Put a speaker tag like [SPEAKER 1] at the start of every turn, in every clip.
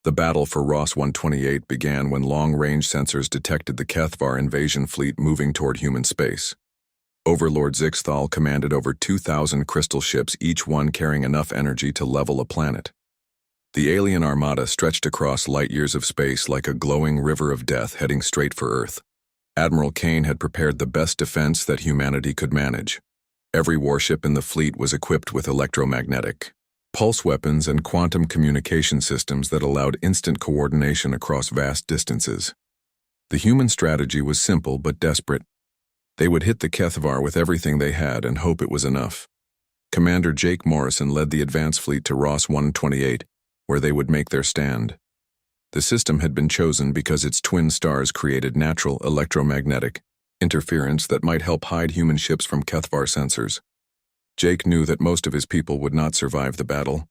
[SPEAKER 1] The battle for Ross 128 began when long-range sensors detected the Kethvar invasion fleet moving toward human space. Overlord Zixthal commanded over 2,000 crystal ships, each one carrying enough energy to level a planet. The alien armada stretched across light years of space like a glowing river of death heading straight for Earth. Admiral Kane had prepared the best defense that humanity could manage. Every warship in the fleet was equipped with electromagnetic pulse weapons and quantum communication systems that allowed instant coordination across vast distances. The human strategy was simple but desperate. They would hit the Kethvar with everything they had and hope it was enough. Commander Jake Morrison led the advance fleet to Ross 128, where they would make their stand. The system had been chosen because its twin stars created natural electromagnetic interference that might help hide human ships from Kethvar sensors. Jake knew that most of his people would not survive the battle,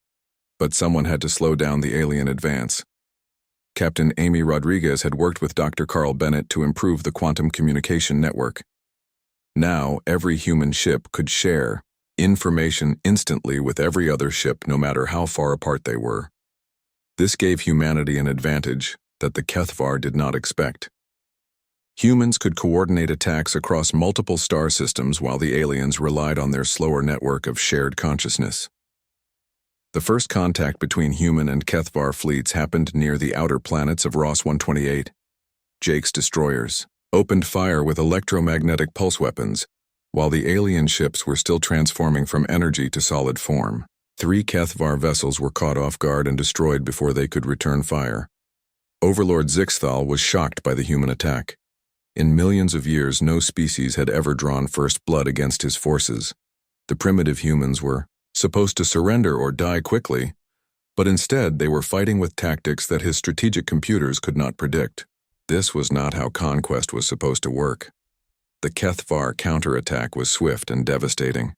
[SPEAKER 1] but someone had to slow down the alien advance. Captain Amy Rodriguez had worked with Dr. Carl Bennett to improve the quantum communication network. Now, every human ship could share information instantly with every other ship, no matter how far apart they were. This gave humanity an advantage that the Kethvar did not expect. Humans could coordinate attacks across multiple star systems while the aliens relied on their slower network of shared consciousness. The first contact between human and Kethvar fleets happened near the outer planets of Ross 128. Jake's destroyers opened fire with electromagnetic pulse weapons, while the alien ships were still transforming from energy to solid form. 3 Kethvar vessels were caught off guard and destroyed before they could return fire. Overlord Zixthal was shocked by the human attack. In millions of years, no species had ever drawn first blood against his forces. The primitive humans were supposed to surrender or die quickly, but instead they were fighting with tactics that his strategic computers could not predict. This was not how conquest was supposed to work. The Kethvar counterattack was swift and devastating.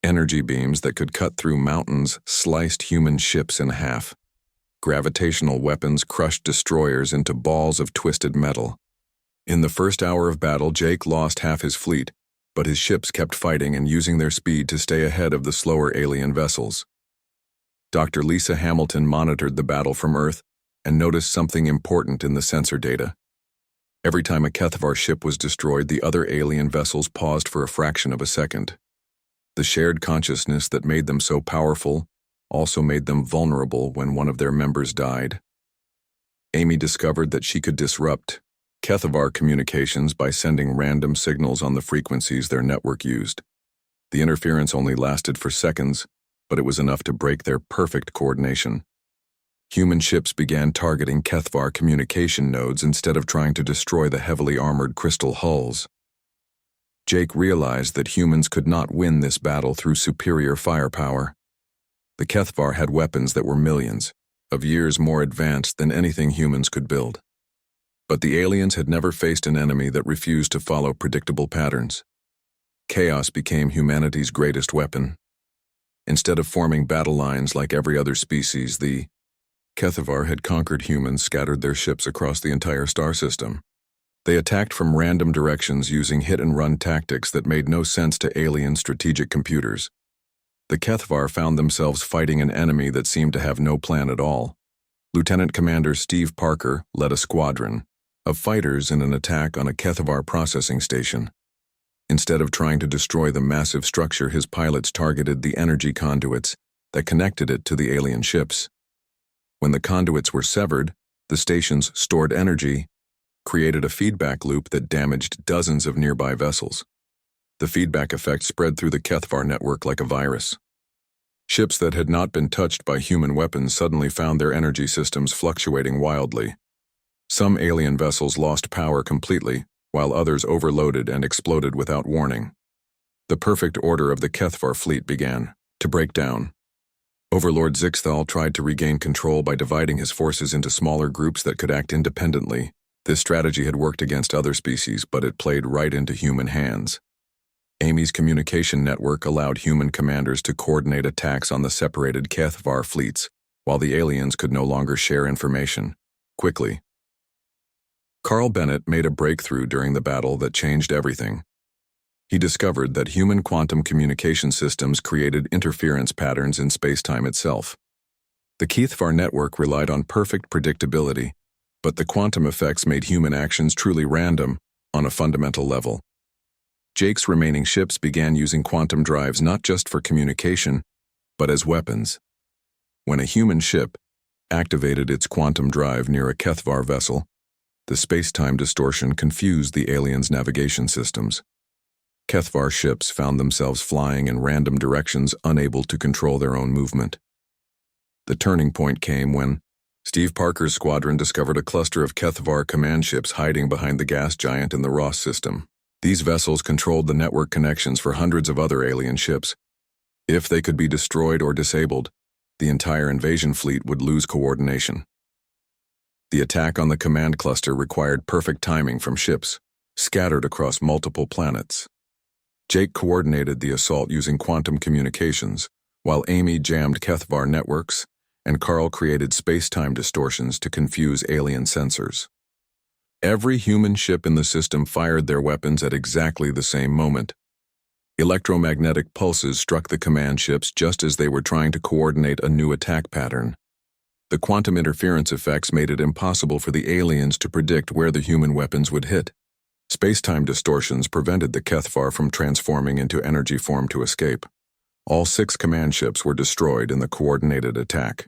[SPEAKER 1] Energy beams that could cut through mountains sliced human ships in half. Gravitational weapons crushed destroyers into balls of twisted metal. In the first hour of battle, Jake lost half his fleet, but his ships kept fighting and using their speed to stay ahead of the slower alien vessels. Dr. Lisa Hamilton monitored the battle from Earth and noticed something important in the sensor data. Every time a Kethvar ship was destroyed, the other alien vessels paused for a fraction of a second. The shared consciousness that made them so powerful also made them vulnerable when one of their members died. Amy discovered that she could disrupt Kethvar communications by sending random signals on the frequencies their network used. The interference only lasted for seconds, but it was enough to break their perfect coordination. Human ships began targeting Kethvar communication nodes instead of trying to destroy the heavily armored crystal hulls. Jake realized that humans could not win this battle through superior firepower. The Kethvar had weapons that were millions of years more advanced than anything humans could build. But the aliens had never faced an enemy that refused to follow predictable patterns. Chaos became humanity's greatest weapon. Instead of forming battle lines like every other species, the Kethvar had conquered humans, scattered their ships across the entire star system. They attacked from random directions using hit-and-run tactics that made no sense to alien strategic computers. The Kethvar found themselves fighting an enemy that seemed to have no plan at all. Lieutenant Commander Steve Parker led a squadron of fighters in an attack on a Kethvar processing station. Instead of trying to destroy the massive structure, his pilots targeted the energy conduits that connected it to the alien ships. When the conduits were severed, the station's stored energy created a feedback loop that damaged dozens of nearby vessels. The feedback effect spread through the Kethvar network like a virus. Ships that had not been touched by human weapons suddenly found their energy systems fluctuating wildly. Some alien vessels lost power completely, while others overloaded and exploded without warning. The perfect order of the Kethvar fleet began to break down. Overlord Zixthal tried to regain control by dividing his forces into smaller groups that could act independently. This strategy had worked against other species, but it played right into human hands. Amy's communication network allowed human commanders to coordinate attacks on the separated Kethvar fleets, while the aliens could no longer share information quickly. Carl Bennett made a breakthrough during the battle that changed everything. He discovered that human quantum communication systems created interference patterns in space-time itself. The Kethvar network relied on perfect predictability, but the quantum effects made human actions truly random on a fundamental level. Jake's remaining ships began using quantum drives not just for communication, but as weapons. When a human ship activated its quantum drive near a Kethvar vessel, the space-time distortion confused the aliens' navigation systems. Kethvar ships found themselves flying in random directions, unable to control their own movement. The turning point came when Steve Parker's squadron discovered a cluster of Kethvar command ships hiding behind the gas giant in the Ross system. These vessels controlled the network connections for hundreds of other alien ships. If they could be destroyed or disabled, the entire invasion fleet would lose coordination. The attack on the command cluster required perfect timing from ships scattered across multiple planets. Jake coordinated the assault using quantum communications, while Amy jammed Kethvar networks, and Carl created space-time distortions to confuse alien sensors. Every human ship in the system fired their weapons at exactly the same moment. Electromagnetic pulses struck the command ships just as they were trying to coordinate a new attack pattern. The quantum interference effects made it impossible for the aliens to predict where the human weapons would hit. Space-time distortions prevented the Kethvar from transforming into energy form to escape. All 6 command ships were destroyed in the coordinated attack.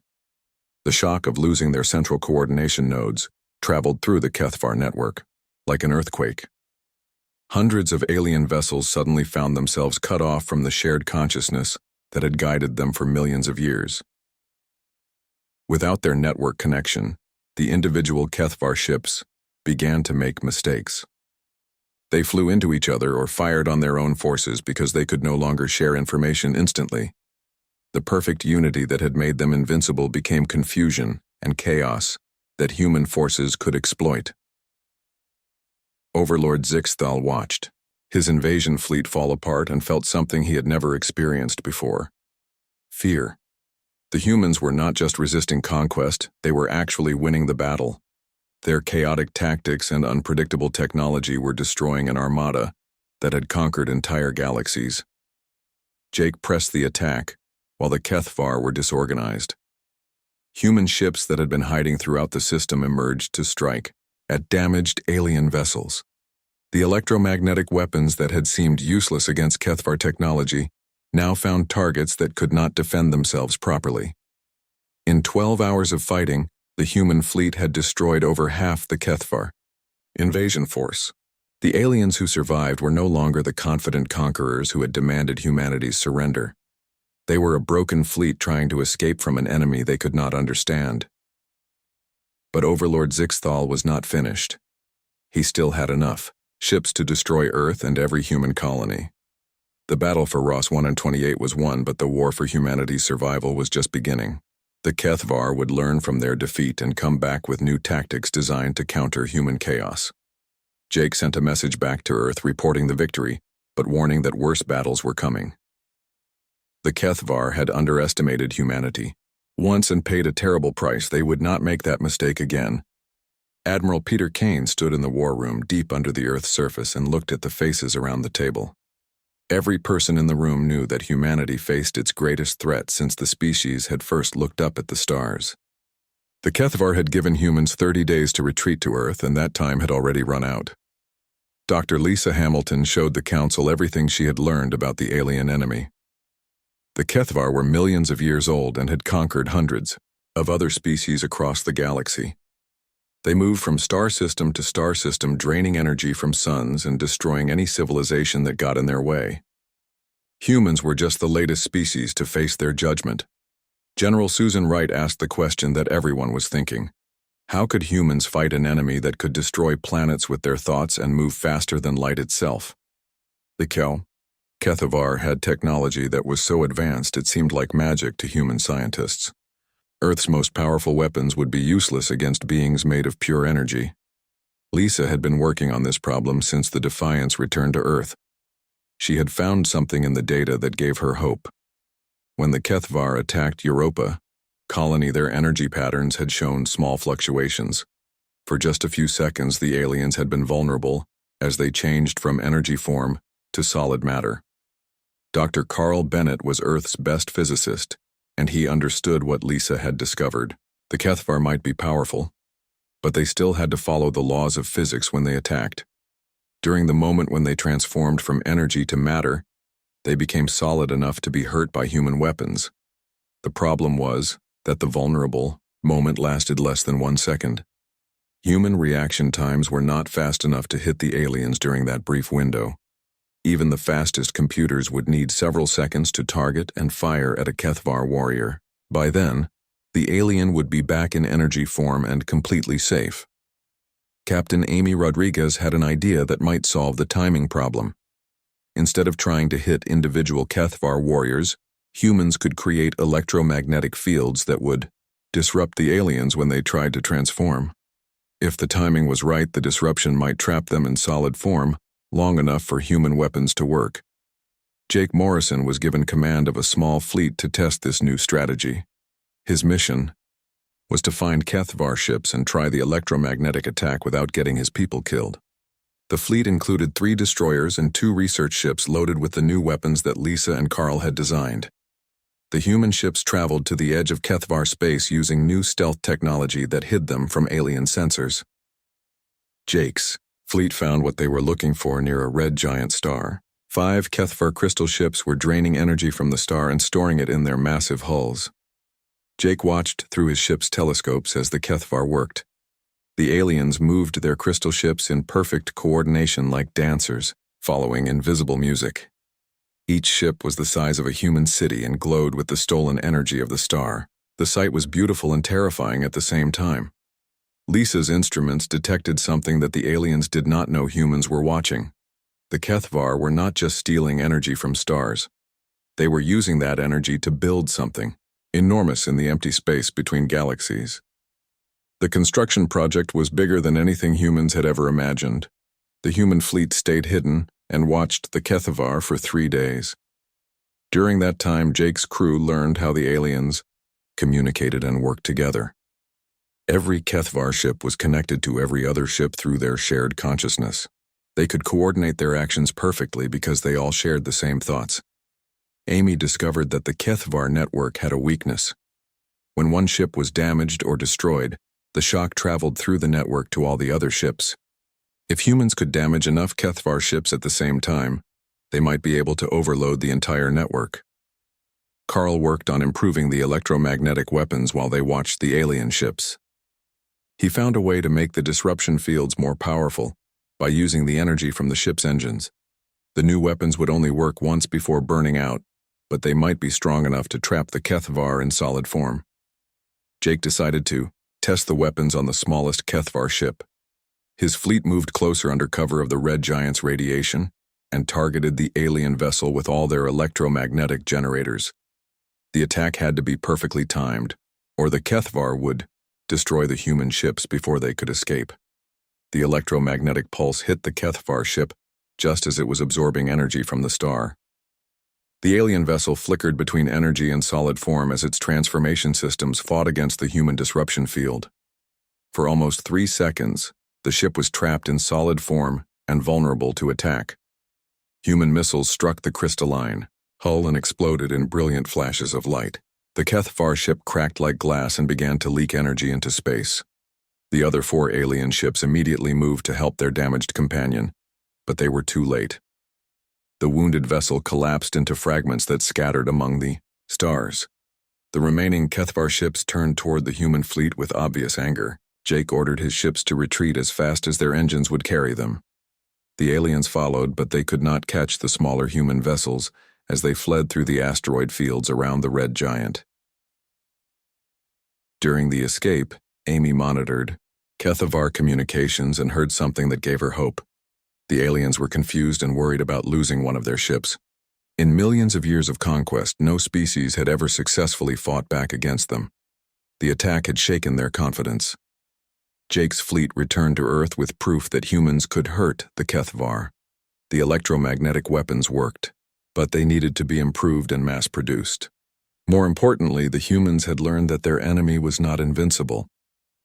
[SPEAKER 1] The shock of losing their central coordination nodes traveled through the Kethvar network, like an earthquake. Hundreds of alien vessels suddenly found themselves cut off from the shared consciousness that had guided them for millions of years. Without their network connection, the individual Kethvar ships began to make mistakes. They flew into each other or fired on their own forces because they could no longer share information instantly. The perfect unity that had made them invincible became confusion and chaos that human forces could exploit. Overlord Zixthal watched his invasion fleet fall apart and felt something he had never experienced before: fear. The humans were not just resisting conquest, they were actually winning the battle. Their chaotic tactics and unpredictable technology were destroying an armada that had conquered entire galaxies. Jake pressed the attack, while the Kethvar were disorganized. Human ships that had been hiding throughout the system emerged to strike at damaged alien vessels. The electromagnetic weapons that had seemed useless against Kethvar technology now found targets that could not defend themselves properly. In 12 hours of fighting, the human fleet had destroyed over half the Kethvar invasion force. The aliens who survived were no longer the confident conquerors who had demanded humanity's surrender. They were a broken fleet trying to escape from an enemy they could not understand. But Overlord Zixthal was not finished. He still had enough ships to destroy Earth and every human colony. The battle for Ross 1 and 28 was won, but the war for humanity's survival was just beginning. The Kethvar would learn from their defeat and come back with new tactics designed to counter human chaos. Jake sent a message back to Earth reporting the victory, but warning that worse battles were coming. The Kethvar had underestimated humanity once and paid a terrible price. They would not make that mistake again. Admiral Peter Kane stood in the war room deep under the Earth's surface and looked at the faces around the table. Every person in the room knew that humanity faced its greatest threat since the species had first looked up at the stars. The Kethvar had given humans 30 days to retreat to Earth, and that time had already run out. Dr. Lisa Hamilton showed the Council everything she had learned about the alien enemy. The Kethvar were millions of years old and had conquered hundreds of other species across the galaxy. They moved from star system to star system, draining energy from suns and destroying any civilization that got in their way. Humans were just the latest species to face their judgment. General Susan Wright asked the question that everyone was thinking: how could humans fight an enemy that could destroy planets with their thoughts and move faster than light itself? The Kethvar had technology that was so advanced it seemed like magic to human scientists. Earth's most powerful weapons would be useless against beings made of pure energy. Lisa had been working on this problem since the Defiance returned to Earth. She had found something in the data that gave her hope. When the Kethvar attacked Europa colony, their energy patterns had shown small fluctuations. For just a few seconds, the aliens had been vulnerable as they changed from energy form to solid matter. Dr. Carl Bennett was Earth's best physicist, and he understood what Lisa had discovered. The Kethvar might be powerful, but they still had to follow the laws of physics when they attacked. During the moment when they transformed from energy to matter, they became solid enough to be hurt by human weapons. The problem was that the vulnerable moment lasted less than 1 second. Human reaction times were not fast enough to hit the aliens during that brief window. Even the fastest computers would need several seconds to target and fire at a Kethvar warrior. By then, the alien would be back in energy form and completely safe. Captain Amy Rodriguez had an idea that might solve the timing problem. Instead of trying to hit individual Kethvar warriors, humans could create electromagnetic fields that would disrupt the aliens when they tried to transform. If the timing was right, the disruption might trap them in solid form long enough for human weapons to work. Jake Morrison was given command of a small fleet to test this new strategy. His mission was to find Kethvar ships and try the electromagnetic attack without getting his people killed. The fleet included 3 destroyers and 2 research ships loaded with the new weapons that Lisa and Carl had designed. The human ships traveled to the edge of Kethvar space using new stealth technology that hid them from alien sensors. Jake's fleet found what they were looking for near a red giant star. 5 Kethvar crystal ships were draining energy from the star and storing it in their massive hulls. Jake watched through his ship's telescopes as the Kethvar worked. The aliens moved their crystal ships in perfect coordination like dancers, following invisible music. Each ship was the size of a human city and glowed with the stolen energy of the star. The sight was beautiful and terrifying at the same time. Lisa's instruments detected something that the aliens did not know humans were watching. The Kethvar were not just stealing energy from stars. They were using that energy to build something enormous in the empty space between galaxies. The construction project was bigger than anything humans had ever imagined. The human fleet stayed hidden and watched the Kethvar for 3 days. During that time, Jake's crew learned how the aliens communicated and worked together. Every Kethvar ship was connected to every other ship through their shared consciousness. They could coordinate their actions perfectly because they all shared the same thoughts. Amy discovered that the Kethvar network had a weakness. When one ship was damaged or destroyed, the shock traveled through the network to all the other ships. If humans could damage enough Kethvar ships at the same time, they might be able to overload the entire network. Carl worked on improving the electromagnetic weapons while they watched the alien ships. He found a way to make the disruption fields more powerful by using the energy from the ship's engines. The new weapons would only work once before burning out, but they might be strong enough to trap the Kethvar in solid form. Jake decided to test the weapons on the smallest Kethvar ship. His fleet moved closer under cover of the red giant's radiation and targeted the alien vessel with all their electromagnetic generators. The attack had to be perfectly timed, or the Kethvar would destroy the human ships before they could escape. The electromagnetic pulse hit the Kethvar ship just as it was absorbing energy from the star. The alien vessel flickered between energy and solid form as its transformation systems fought against the human disruption field. For almost 3 seconds, the ship was trapped in solid form and vulnerable to attack. Human missiles struck the crystalline hull and exploded in brilliant flashes of light. The Kethvar ship cracked like glass and began to leak energy into space. The other 4 alien ships immediately moved to help their damaged companion, but they were too late. The wounded vessel collapsed into fragments that scattered among the stars. The remaining Kethvar ships turned toward the human fleet with obvious anger. Jake ordered his ships to retreat as fast as their engines would carry them. The aliens followed, but they could not catch the smaller human vessels as they fled through the asteroid fields around the red giant. During the escape, Amy monitored Kethvar communications and heard something that gave her hope. The aliens were confused and worried about losing one of their ships. In millions of years of conquest, no species had ever successfully fought back against them. The attack had shaken their confidence. Jake's fleet returned to Earth with proof that humans could hurt the Kethvar. The electromagnetic weapons worked, but they needed to be improved and mass-produced. More importantly, the humans had learned that their enemy was not invincible.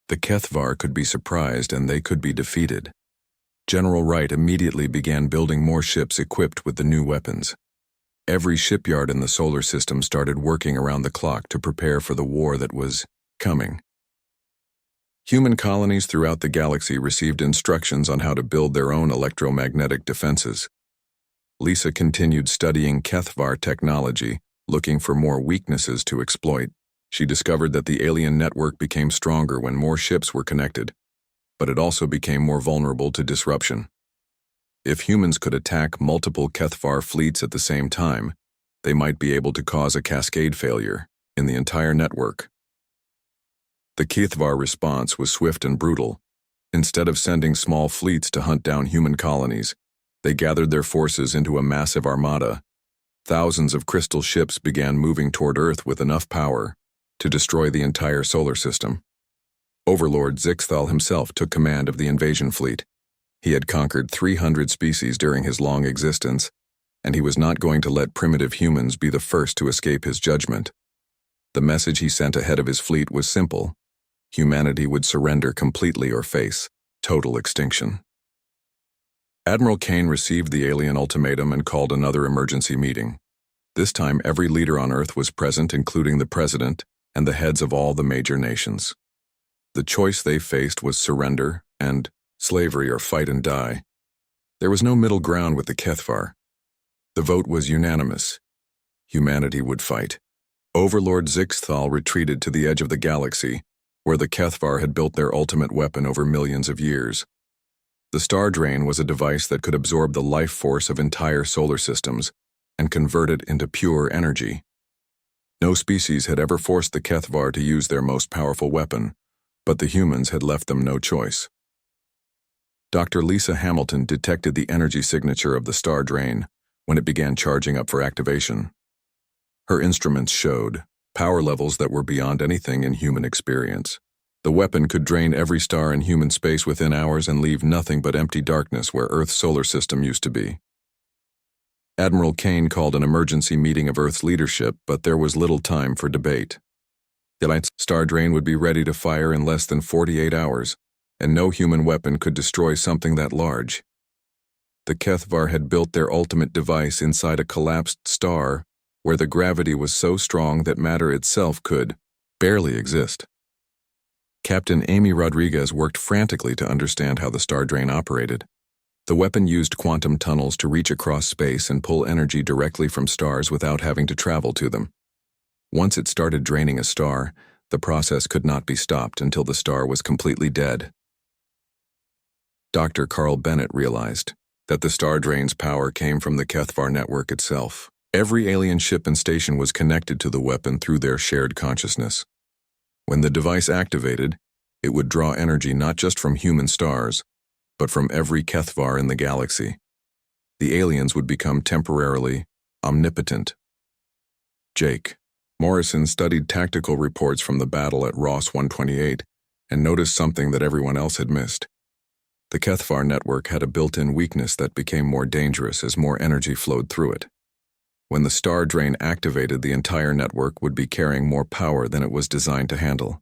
[SPEAKER 1] The Kethvar could be surprised and they could be defeated. General Wright immediately began building more ships equipped with the new weapons. Every shipyard in the solar system started working around the clock to prepare for the war that was coming. Human colonies throughout the galaxy received instructions on how to build their own electromagnetic defenses. Lisa continued studying Kethvar technology, looking for more weaknesses to exploit. She discovered that the alien network became stronger when more ships were connected, but it also became more vulnerable to disruption. If humans could attack multiple Kethvar fleets at the same time, they might be able to cause a cascade failure in the entire network. The Kethvar response was swift and brutal. Instead of sending small fleets to hunt down human colonies, they gathered their forces into a massive armada. Thousands of crystal ships began moving toward Earth with enough power to destroy the entire solar system. Overlord Zixthal himself took command of the invasion fleet. He had conquered 300 species during his long existence, and he was not going to let primitive humans be the first to escape his judgment. The message he sent ahead of his fleet was simple: humanity would surrender completely or face total extinction. Admiral Kane received the alien ultimatum and called another emergency meeting. This time, every leader on Earth was present, including the president and the heads of all the major nations. The choice they faced was surrender and slavery or fight and die. There was no middle ground with the Kethvar. The vote was unanimous. Humanity would fight. Overlord Zixthal retreated to the edge of the galaxy, where the Kethvar had built their ultimate weapon over millions of years. The Star Drain was a device that could absorb the life force of entire solar systems and convert it into pure energy. No species had ever forced the Kethvar to use their most powerful weapon, but the humans had left them no choice. Dr. Lisa Hamilton detected the energy signature of the Star Drain when it began charging up for activation. Her instruments showed power levels that were beyond anything in human experience. The weapon could drain every star in human space within hours and leave nothing but empty darkness where Earth's solar system used to be. Admiral Kane called an emergency meeting of Earth's leadership, but there was little time for debate. The Star Drain would be ready to fire in less than 48 hours, and no human weapon could destroy something that large. The Kethvar had built their ultimate device inside a collapsed star where the gravity was so strong that matter itself could barely exist. Captain Amy Rodriguez worked frantically to understand how the Star Drain operated. The weapon used quantum tunnels to reach across space and pull energy directly from stars without having to travel to them. Once it started draining a star, the process could not be stopped until the star was completely dead. Dr. Carl Bennett realized that the Star Drain's power came from the Kethvar network itself. Every alien ship and station was connected to the weapon through their shared consciousness. When the device activated, it would draw energy not just from human stars, but from every Kethvar in the galaxy. The aliens would become temporarily omnipotent. Jake Morrison studied tactical reports from the battle at Ross 128 and noticed something that everyone else had missed. The Kethvar network had a built-in weakness that became more dangerous as more energy flowed through it. When the Star Drain activated, the entire network would be carrying more power than it was designed to handle.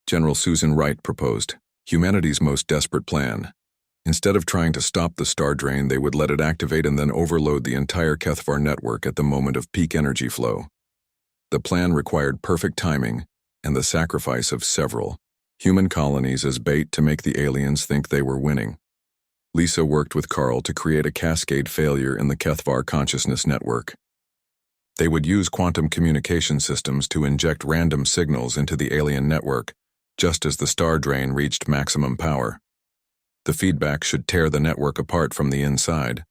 [SPEAKER 1] General Susan Wright proposed humanity's most desperate plan. Instead of trying to stop the Star Drain, they would let it activate and then overload the entire Kethvar network at the moment of peak energy flow. The plan required perfect timing and the sacrifice of several human colonies as bait to make the aliens think they were winning. Lisa worked with Carl to create a cascade failure in the Kethvar consciousness network. They would use quantum communication systems to inject random signals into the alien network, just as the Star Drain reached maximum power. The feedback should tear the network apart from the inside.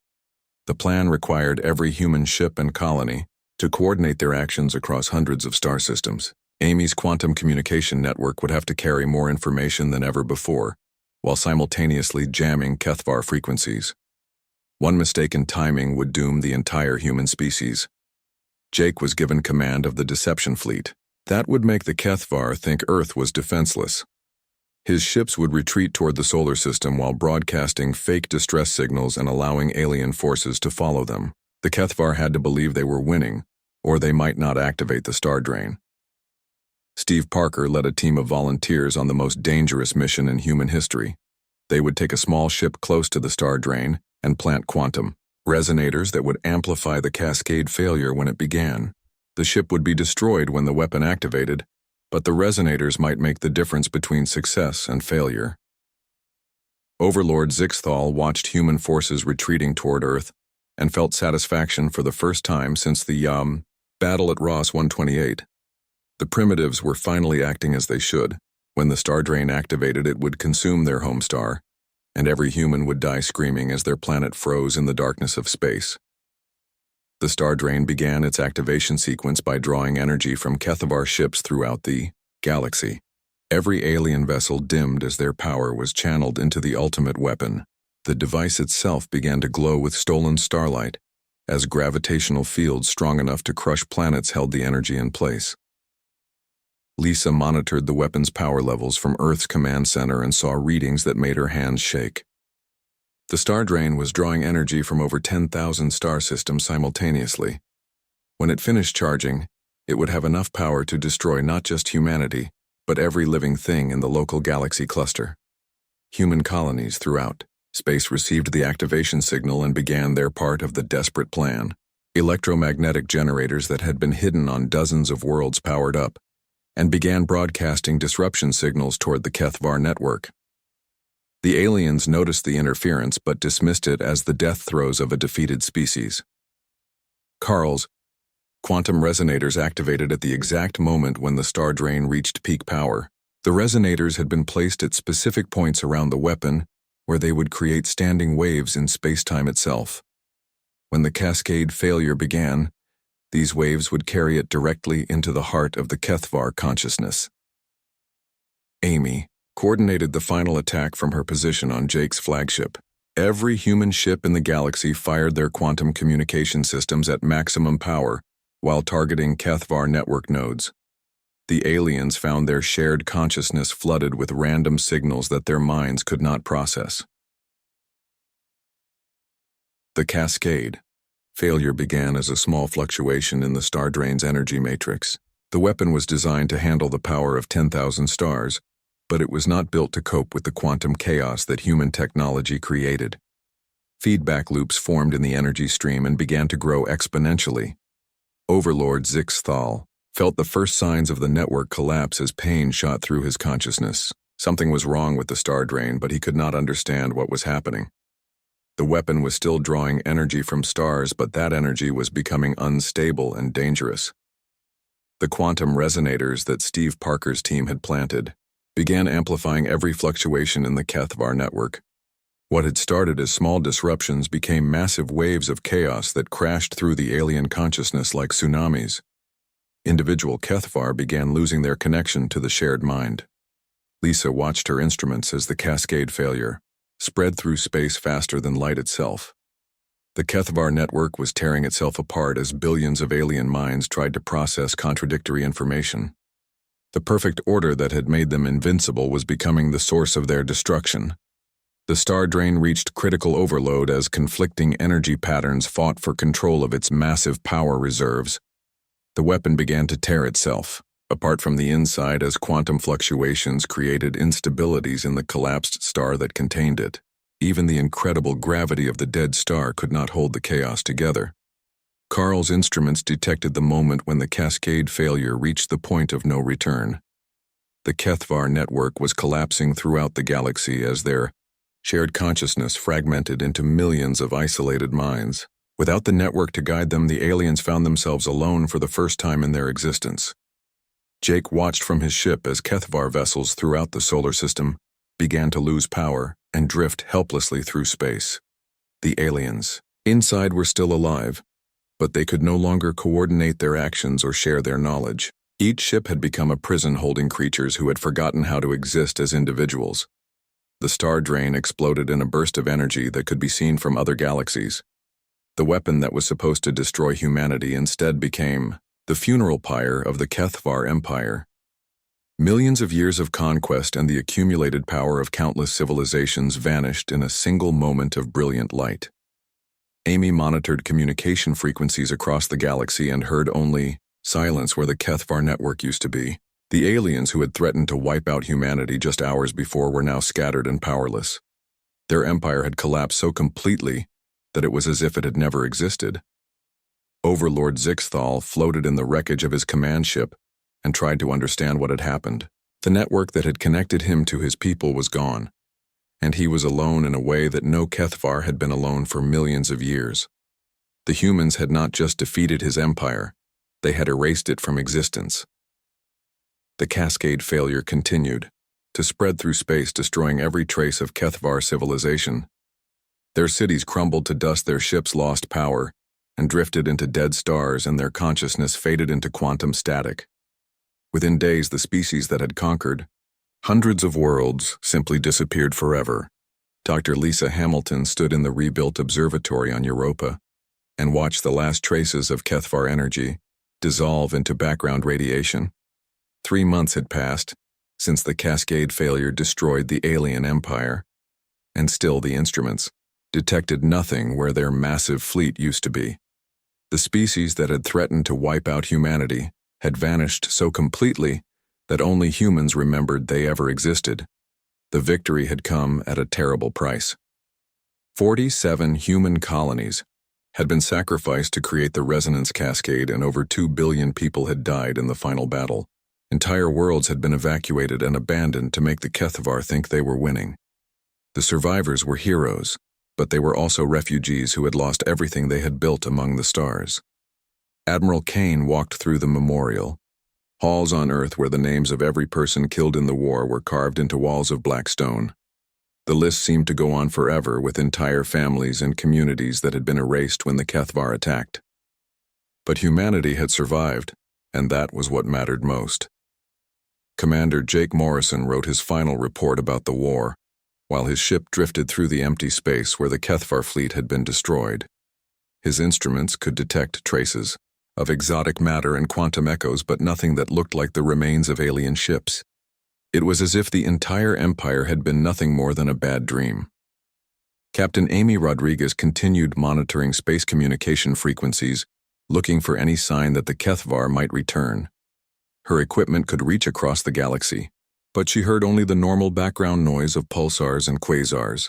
[SPEAKER 1] The plan required every human ship and colony to coordinate their actions across hundreds of star systems. Amy's quantum communication network would have to carry more information than ever before, while simultaneously jamming Kethvar frequencies. One mistake in timing would doom the entire human species. Jake was given command of the Deception Fleet. That would make the Kethvar think Earth was defenseless. His ships would retreat toward the solar system while broadcasting fake distress signals and allowing alien forces to follow them. The Kethvar had to believe they were winning, or they might not activate the Star Drain. Steve Parker led a team of volunteers on the most dangerous mission in human history. They would take a small ship close to the Star Drain and plant quantum resonators that would amplify the cascade failure when it began. The ship would be destroyed when the weapon activated, but the resonators might make the difference between success and failure. Overlord Zixthal watched human forces retreating toward Earth and felt satisfaction for the first time since the battle at Ross 128. The primitives were finally acting as they should. When the star drain activated, it would consume their home star, and every human would die screaming as their planet froze in the darkness of space. The star drain began its activation sequence by drawing energy from Kethavar ships throughout the galaxy. Every alien vessel dimmed as their power was channeled into the ultimate weapon. The device itself began to glow with stolen starlight, as gravitational fields strong enough to crush planets held the energy in place. Lisa monitored the weapon's power levels from Earth's command center and saw readings that made her hands shake. The star drain was drawing energy from over 10,000 star systems simultaneously. When it finished charging, it would have enough power to destroy not just humanity, but every living thing in the local galaxy cluster. Human colonies throughout space received the activation signal and began their part of the desperate plan. Electromagnetic generators that had been hidden on dozens of worlds powered up and began broadcasting disruption signals toward the Kethvar network. The aliens noticed the interference but dismissed it as the death throes of a defeated species. Carl's quantum resonators activated at the exact moment when the star drain reached peak power. The resonators had been placed at specific points around the weapon where they would create standing waves in space-time itself. When the cascade failure began, these waves would carry it directly into the heart of the Kethvar consciousness. Amy coordinated the final attack from her position on Jake's flagship. Every human ship in the galaxy fired their quantum communication systems at maximum power while targeting Kethvar network nodes. The aliens found their shared consciousness flooded with random signals that their minds could not process. The cascade failure began as a small fluctuation in the star drain's energy matrix. The weapon was designed to handle the power of 10,000 stars, but it was not built to cope with the quantum chaos that human technology created. Feedback loops formed in the energy stream and began to grow exponentially. Overlord Zixthal felt the first signs of the network collapse as pain shot through his consciousness. Something was wrong with the star drain, but he could not understand what was happening. The weapon was still drawing energy from stars, but that energy was becoming unstable and dangerous. The quantum resonators that Steve Parker's team had planted began amplifying every fluctuation in the Kethvar network. What had started as small disruptions became massive waves of chaos that crashed through the alien consciousness like tsunamis. Individual Kethvar began losing their connection to the shared mind. Lisa watched her instruments as the cascade failure spread through space faster than light itself. The Kethvar network was tearing itself apart as billions of alien minds tried to process contradictory information. The perfect order that had made them invincible was becoming the source of their destruction. The star drain reached critical overload as conflicting energy patterns fought for control of its massive power reserves. The weapon began to tear itself apart from the inside as quantum fluctuations created instabilities in the collapsed star that contained it. Even the incredible gravity of the dead star could not hold the chaos together. Carl's instruments detected the moment when the cascade failure reached the point of no return. The Kethvar network was collapsing throughout the galaxy as their shared consciousness fragmented into millions of isolated minds. Without the network to guide them, the aliens found themselves alone for the first time in their existence. Jake watched from his ship as Kethvar vessels throughout the solar system began to lose power and drift helplessly through space. The aliens inside were still alive, but they could no longer coordinate their actions or share their knowledge. Each ship had become a prison holding creatures who had forgotten how to exist as individuals. The star drain exploded in a burst of energy that could be seen from other galaxies. The weapon that was supposed to destroy humanity instead became the funeral pyre of the Kethvar Empire. Millions of years of conquest and the accumulated power of countless civilizations vanished in a single moment of brilliant light. Amy monitored communication frequencies across the galaxy and heard only silence where the Kethvar network used to be. The aliens who had threatened to wipe out humanity just hours before were now scattered and powerless. Their empire had collapsed so completely that it was as if it had never existed. Overlord Zixthal floated in the wreckage of his command ship and tried to understand what had happened. The network that had connected him to his people was gone, and he was alone in a way that no Kethvar had been alone for millions of years. The humans had not just defeated his empire, they had erased it from existence. The cascade failure continued, to spread through space, destroying every trace of Kethvar civilization. Their cities crumbled to dust, their ships lost power, and drifted into dead stars, and their consciousness faded into quantum static. Within days, the species that had conquered hundreds of worlds simply disappeared forever. Dr. Lisa Hamilton stood in the rebuilt observatory on Europa and watched the last traces of Kethvar energy dissolve into background radiation. 3 months had passed since the cascade failure destroyed the alien empire, and still the instruments detected nothing where their massive fleet used to be. The species that had threatened to wipe out humanity had vanished so completely that only humans remembered they ever existed. The victory had come at a terrible price. 47 human colonies had been sacrificed to create the resonance cascade, and over 2 billion people had died in the final battle. Entire worlds had been evacuated and abandoned to make the Kethvar think they were winning. The survivors were heroes, but they were also refugees who had lost everything they had built among the stars. Admiral Kane walked through the memorial, halls on Earth where the names of every person killed in the war were carved into walls of black stone. The list seemed to go on forever, with entire families and communities that had been erased when the Kethvar attacked. But humanity had survived, and that was what mattered most. Commander Jake Morrison wrote his final report about the war, while his ship drifted through the empty space where the Kethvar fleet had been destroyed. His instruments could detect traces of exotic matter and quantum echoes, but nothing that looked like the remains of alien ships. It was as if the entire empire had been nothing more than a bad dream. Captain Amy Rodriguez continued monitoring space communication frequencies, looking for any sign that the Kethvar might return. Her equipment could reach across the galaxy, but she heard only the normal background noise of pulsars and quasars.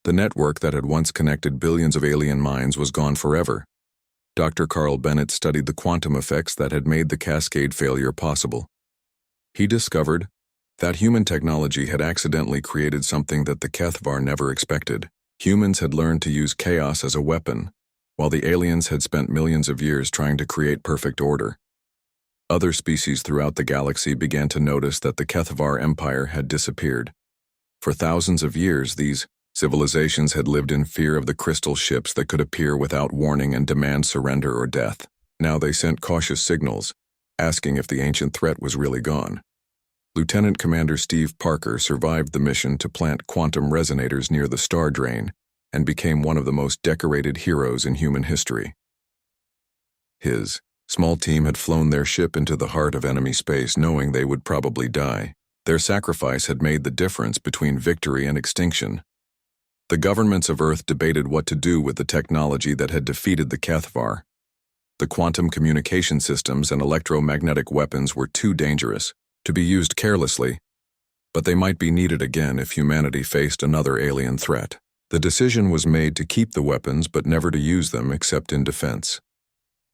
[SPEAKER 1] The network that had once connected billions of alien minds was gone forever. Dr. Carl Bennett studied the quantum effects that had made the cascade failure possible. He discovered that human technology had accidentally created something that the Kethvar never expected. Humans had learned to use chaos as a weapon, while the aliens had spent millions of years trying to create perfect order. Other species throughout the galaxy began to notice that the Kethvar Empire had disappeared. For thousands of years, these civilizations had lived in fear of the crystal ships that could appear without warning and demand surrender or death. Now they sent cautious signals, asking if the ancient threat was really gone. Lieutenant Commander Steve Parker survived the mission to plant quantum resonators near the star drain and became one of the most decorated heroes in human history. His small team had flown their ship into the heart of enemy space, knowing they would probably die. Their sacrifice had made the difference between victory and extinction. The governments of Earth debated what to do with the technology that had defeated the Kethvar. The quantum communication systems and electromagnetic weapons were too dangerous to be used carelessly, but they might be needed again if humanity faced another alien threat. The decision was made to keep the weapons but never to use them except in defense.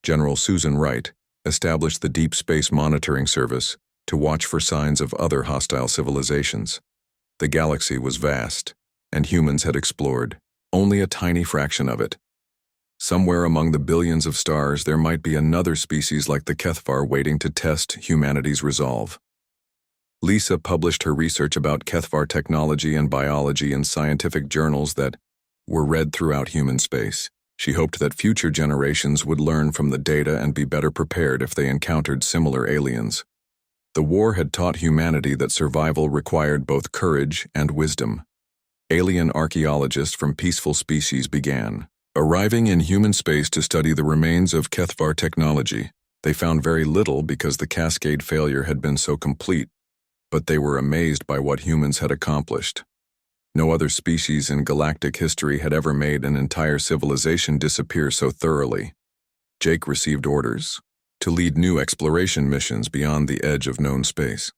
[SPEAKER 1] General Susan Wright established the Deep Space Monitoring Service to watch for signs of other hostile civilizations. The galaxy was vast, and humans had explored only a tiny fraction of it. Somewhere among the billions of stars, there might be another species like the Kethvar waiting to test humanity's resolve. Lisa published her research about Kethvar technology and biology in scientific journals that were read throughout human space. She hoped that future generations would learn from the data and be better prepared if they encountered similar aliens. The war had taught humanity that survival required both courage and wisdom. Alien archaeologists from peaceful species began arriving in human space to study the remains of Kethvar technology. They found very little because the cascade failure had been so complete, but they were amazed by what humans had accomplished. No other species in galactic history had ever made an entire civilization disappear so thoroughly. Jake received orders to lead new exploration missions beyond the edge of known space.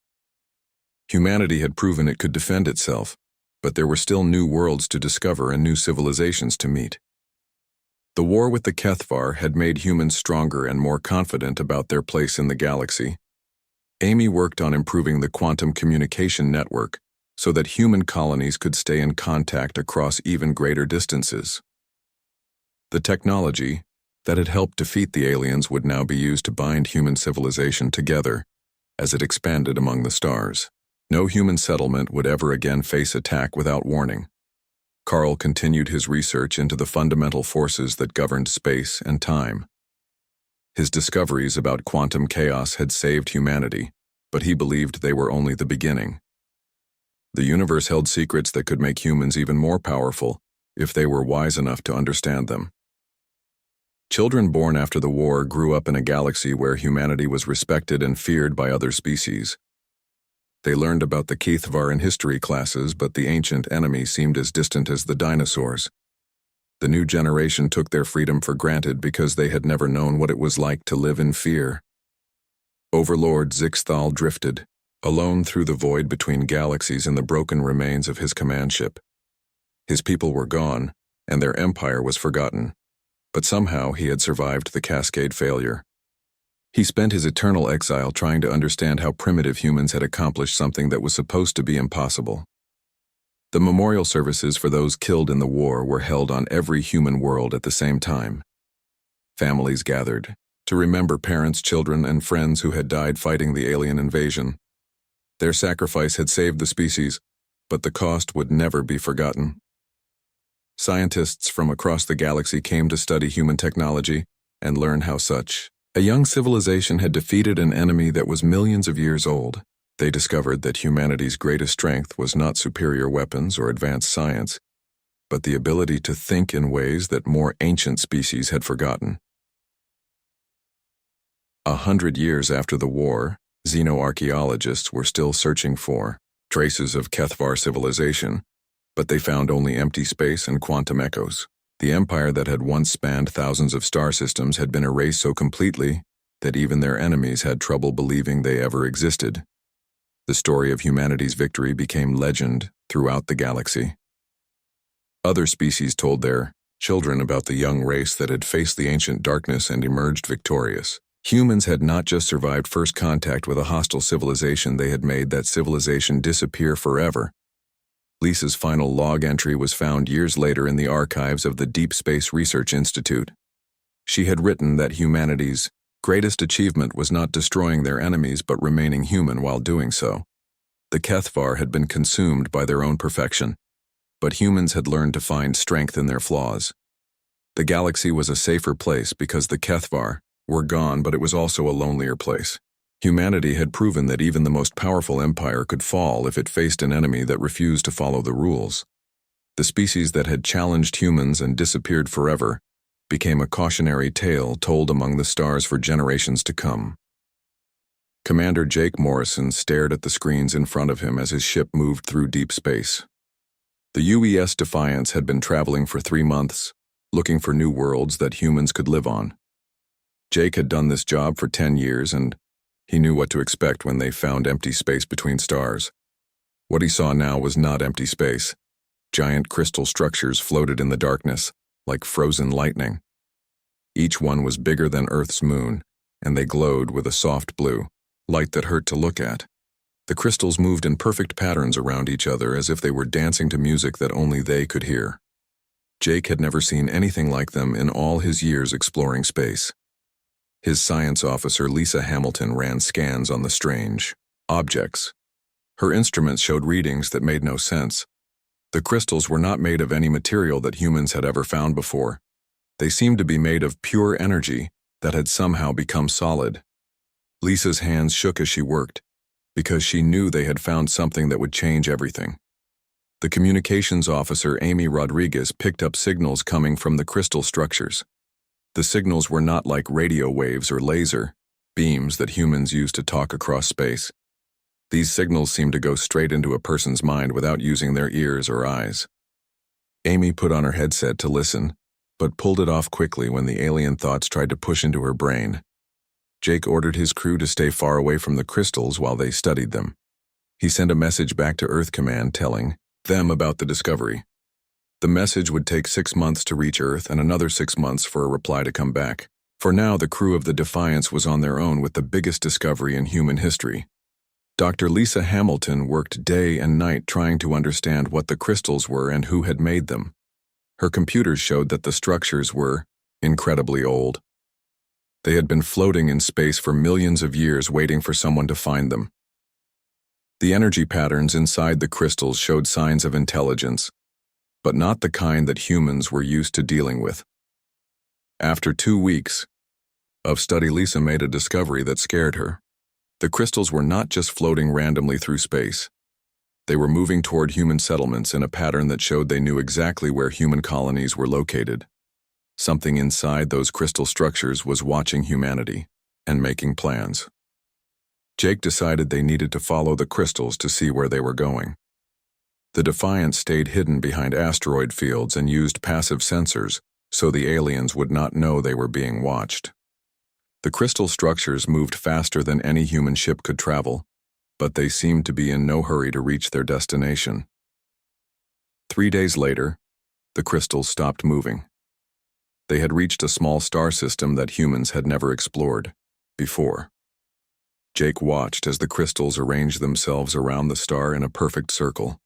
[SPEAKER 1] Humanity had proven it could defend itself, but there were still new worlds to discover and new civilizations to meet. The war with the Kethvar had made humans stronger and more confident about their place in the galaxy. Amy worked on improving the quantum communication network so that human colonies could stay in contact across even greater distances. The technology that had helped defeat the aliens would now be used to bind human civilization together as it expanded among the stars. No human settlement would ever again face attack without warning. Carl continued his research into the fundamental forces that governed space and time. His discoveries about quantum chaos had saved humanity, but he believed they were only the beginning. The universe held secrets that could make humans even more powerful if they were wise enough to understand them. Children born after the war grew up in a galaxy where humanity was respected and feared by other species. They learned about the Kethvar in history classes, but the ancient enemy seemed as distant as the dinosaurs. The new generation took their freedom for granted because they had never known what it was like to live in fear. Overlord Zixthal drifted, alone through the void between galaxies in the broken remains of his command ship. His people were gone, and their empire was forgotten, but somehow he had survived the Cascade failure. He spent his eternal exile trying to understand how primitive humans had accomplished something that was supposed to be impossible. The memorial services for those killed in the war were held on every human world at the same time. Families gathered to remember parents, children, and friends who had died fighting the alien invasion. Their sacrifice had saved the species, but the cost would never be forgotten. Scientists from across the galaxy came to study human technology and learn how such a young civilization had defeated an enemy that was millions of years old. They discovered that humanity's greatest strength was not superior weapons or advanced science, but the ability to think in ways that more ancient species had forgotten. 100 years after the war, xenoarchaeologists were still searching for traces of Kethvar civilization, but they found only empty space and quantum echoes. The empire that had once spanned thousands of star systems had been erased so completely that even their enemies had trouble believing they ever existed. The story of humanity's victory became legend throughout the galaxy. Other species told their children about the young race that had faced the ancient darkness and emerged victorious. Humans had not just survived first contact with a hostile civilization, they had made that civilization disappear forever. Lisa's final log entry was found years later in the archives of the Deep Space Research Institute. She had written that humanity's greatest achievement was not destroying their enemies but remaining human while doing so. The Kethvar had been consumed by their own perfection, but humans had learned to find strength in their flaws. The galaxy was a safer place because the Kethvar were gone, but it was also a lonelier place. Humanity had proven that even the most powerful empire could fall if it faced an enemy that refused to follow the rules. The species that had challenged humans and disappeared forever became a cautionary tale told among the stars for generations to come. Commander Jake Morrison stared at the screens in front of him as his ship moved through deep space. The UES Defiance had been traveling for 3 months, looking for new worlds that humans could live on. Jake had done this job for 10 years, and he knew what to expect when they found empty space between stars. What he saw now was not empty space. Giant crystal structures floated in the darkness, like frozen lightning. Each one was bigger than Earth's moon, and they glowed with a soft blue, light that hurt to look at. The crystals moved in perfect patterns around each other as if they were dancing to music that only they could hear. Jake had never seen anything like them in all his years exploring space. His science officer, Lisa Hamilton, ran scans on the strange objects. Her instruments showed readings that made no sense. The crystals were not made of any material that humans had ever found before. They seemed to be made of pure energy that had somehow become solid. Lisa's hands shook as she worked, because she knew they had found something that would change everything. The communications officer, Amy Rodriguez, picked up signals coming from the crystal structures. The signals were not like radio waves or laser beams that humans use to talk across space. These signals seemed to go straight into a person's mind without using their ears or eyes. Amy put on her headset to listen, but pulled it off quickly when the alien thoughts tried to push into her brain. Jake ordered his crew to stay far away from the crystals while they studied them. He sent a message back to Earth Command telling them about the discovery. The message would take 6 months to reach Earth and another 6 months for a reply to come back. For now, the crew of the Defiance was on their own with the biggest discovery in human history. Dr. Lisa Hamilton worked day and night trying to understand what the crystals were and who had made them. Her computers showed that the structures were incredibly old. They had been floating in space for millions of years waiting for someone to find them. The energy patterns inside the crystals showed signs of intelligence, but not the kind that humans were used to dealing with. After 2 weeks of study, Lisa made a discovery that scared her. The crystals were not just floating randomly through space. They were moving toward human settlements in a pattern that showed they knew exactly where human colonies were located. Something inside those crystal structures was watching humanity and making plans. Jake decided they needed to follow the crystals to see where they were going. The Defiance stayed hidden behind asteroid fields and used passive sensors so the aliens would not know they were being watched. The crystal structures moved faster than any human ship could travel, but they seemed to be in no hurry to reach their destination. 3 days later, the crystals stopped moving. They had reached a small star system that humans had never explored before. Jake watched as the crystals arranged themselves around the star in a perfect circle.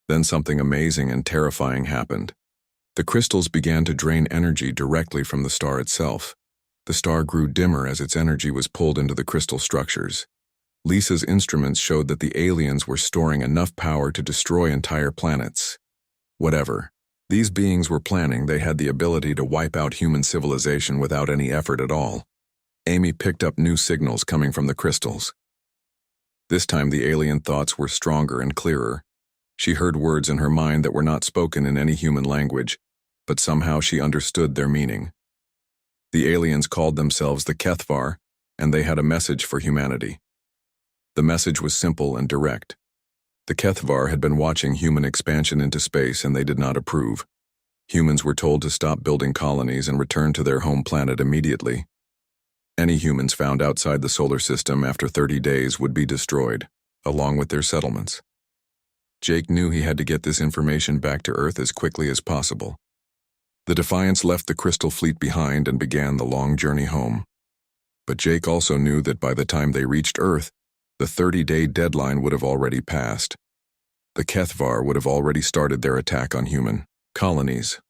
[SPEAKER 1] Then something amazing and terrifying happened. The crystals began to drain energy directly from the star itself. The star grew dimmer as its energy was pulled into the crystal structures. Lisa's instruments showed that the aliens were storing enough power to destroy entire planets. Whatever these beings were planning, they had the ability to wipe out human civilization without any effort at all. Amy picked up new signals coming from the crystals. This time the alien thoughts were stronger and clearer. She heard words in her mind that were not spoken in any human language, but somehow she understood their meaning. The aliens called themselves the Kethvar, and they had a message for humanity. The message was simple and direct. The Kethvar had been watching human expansion into space and they did not approve. Humans were told to stop building colonies and return to their home planet immediately. Any humans found outside the solar system after 30 days would be destroyed, along with their settlements. Jake knew he had to get this information back to Earth as quickly as possible. The Defiance left the Crystal Fleet behind and began the long journey home. But Jake also knew that by the time they reached Earth, the 30-day deadline would have already passed. The Kethvar would have already started their attack on human colonies.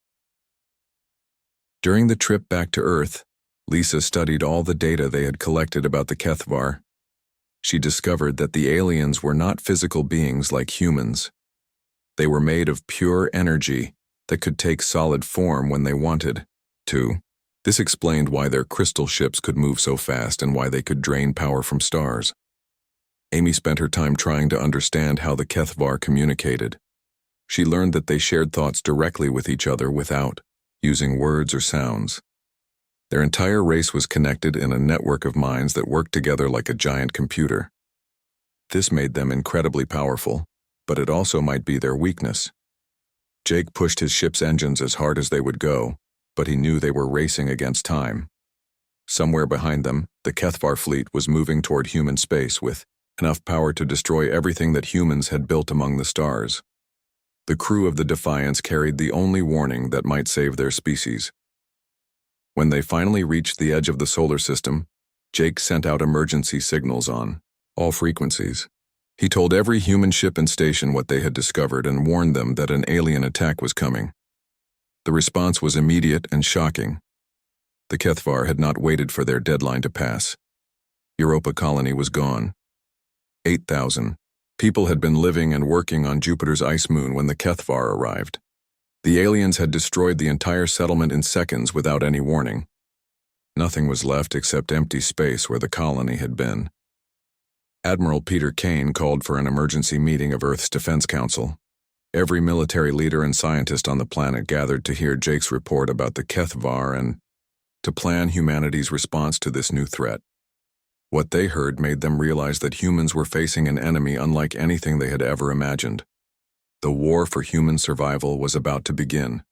[SPEAKER 1] During the trip back to Earth, Lisa studied all the data they had collected about the Kethvar. She discovered that the aliens were not physical beings like humans. They were made of pure energy that could take solid form when they wanted to. This explained why their crystal ships could move so fast and why they could drain power from stars. Amy spent her time trying to understand how the Kethvar communicated. She learned that they shared thoughts directly with each other without using words or sounds. Their entire race was connected in a network of minds that worked together like a giant computer. This made them incredibly powerful, but it also might be their weakness. Jake pushed his ship's engines as hard as they would go, but he knew they were racing against time. Somewhere behind them, the Kethvar fleet was moving toward human space with enough power to destroy everything that humans had built among the stars. The crew of the Defiance carried the only warning that might save their species. When they finally reached the edge of the solar system, Jake sent out emergency signals on all frequencies. He told every human ship and station what they had discovered and warned them that an alien attack was coming. The response was immediate and shocking. The Kethvar had not waited for their deadline to pass. Europa colony was gone. 8,000 people had been living and working on Jupiter's ice moon when the Kethvar arrived. The aliens had destroyed the entire settlement in seconds without any warning. Nothing was left except empty space where the colony had been. Admiral Peter Kane called for an emergency meeting of Earth's Defense Council. Every military leader and scientist on the planet gathered to hear Jake's report about the Kethvar and to plan humanity's response to this new threat. What they heard made them realize that humans were facing an enemy unlike anything they had ever imagined. The war for human survival was about to begin.